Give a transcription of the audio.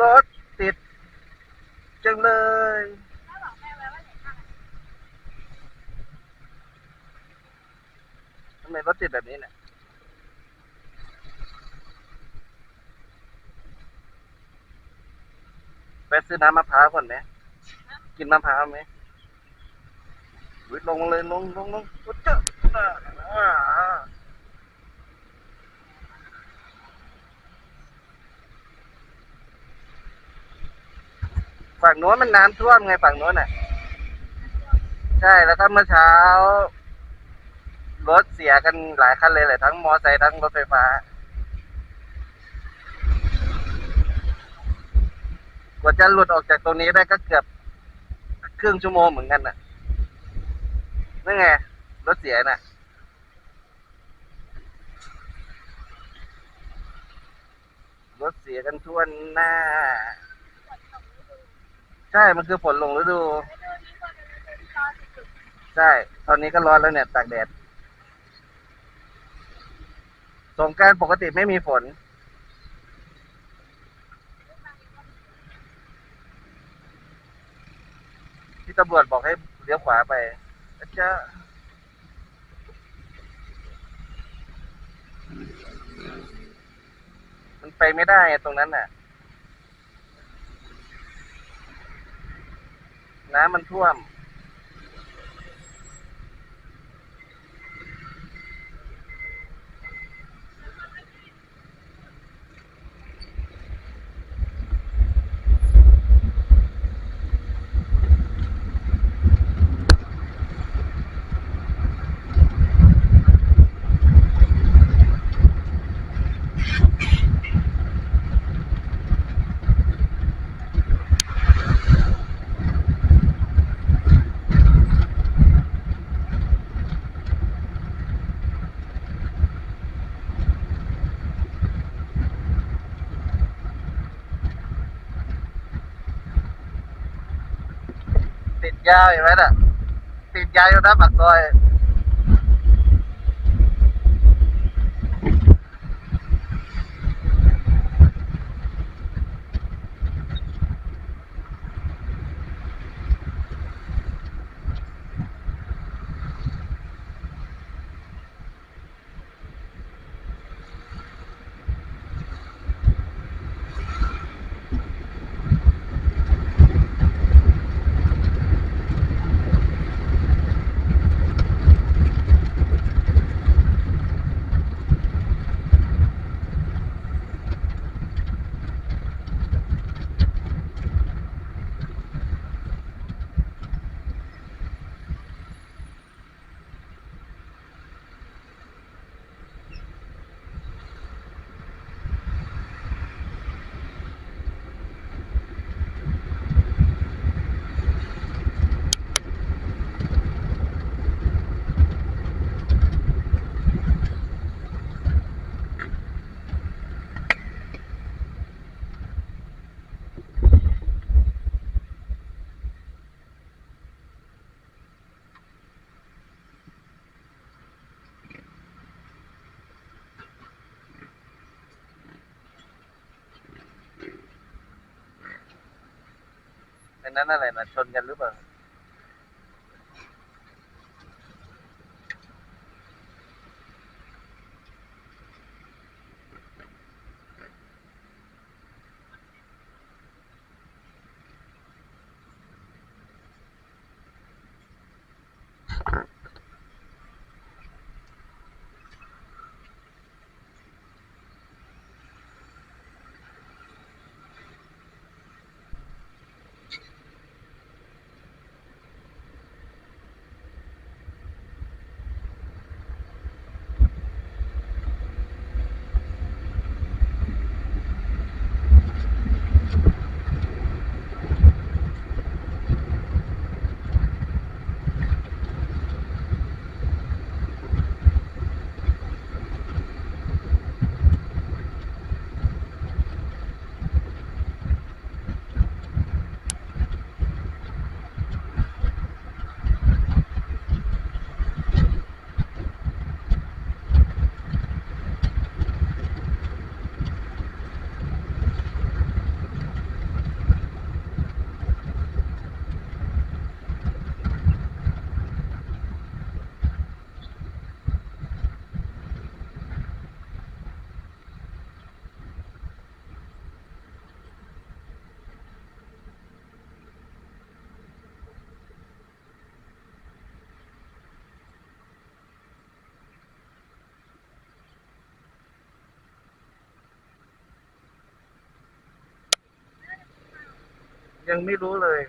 รถติดจังเลยทำไมรถติดแบบนี้เนี่ยไปซื้อน้ำมะพร้าวก่อนไหมกินมะพร้าวไหมลงเลยลงอุ๊ยเจ้าฝั่งโน้นมันน้ำท่วมไงฝั่งโน้นอ่ะใช่แล้วก็เมื่อเช้ารถเสียกันหลายคันเลยแหละทั้งมอไซค์ทั้งรถไฟฟ้ากว่าจะหลุดออกจากตรงนี้ได้ก็เกือบครึ่งชั่วโมงเหมือนกันน่ะนั่นไงรถเสียน่ะรถเสียกันทั่วหน้าใช่มันคือฝนลงฤดูใช่ตอนนี้ก็ร้อนแล้วเนี่ยตากแดดสงกรานต์ปกติไม่มีฝนที่ตำรวจบอกให้เลี้ยวขวาไปจะมันไปไม่ได้ตรงนั้นน่ะน้ำมันท่วมติดยาวอยู่ไหมน่ะติดยาวอยู่นะปากซอยเป็นนั้นอะไรนะชนกันหรือเปล่า ยังไม่รู้เลย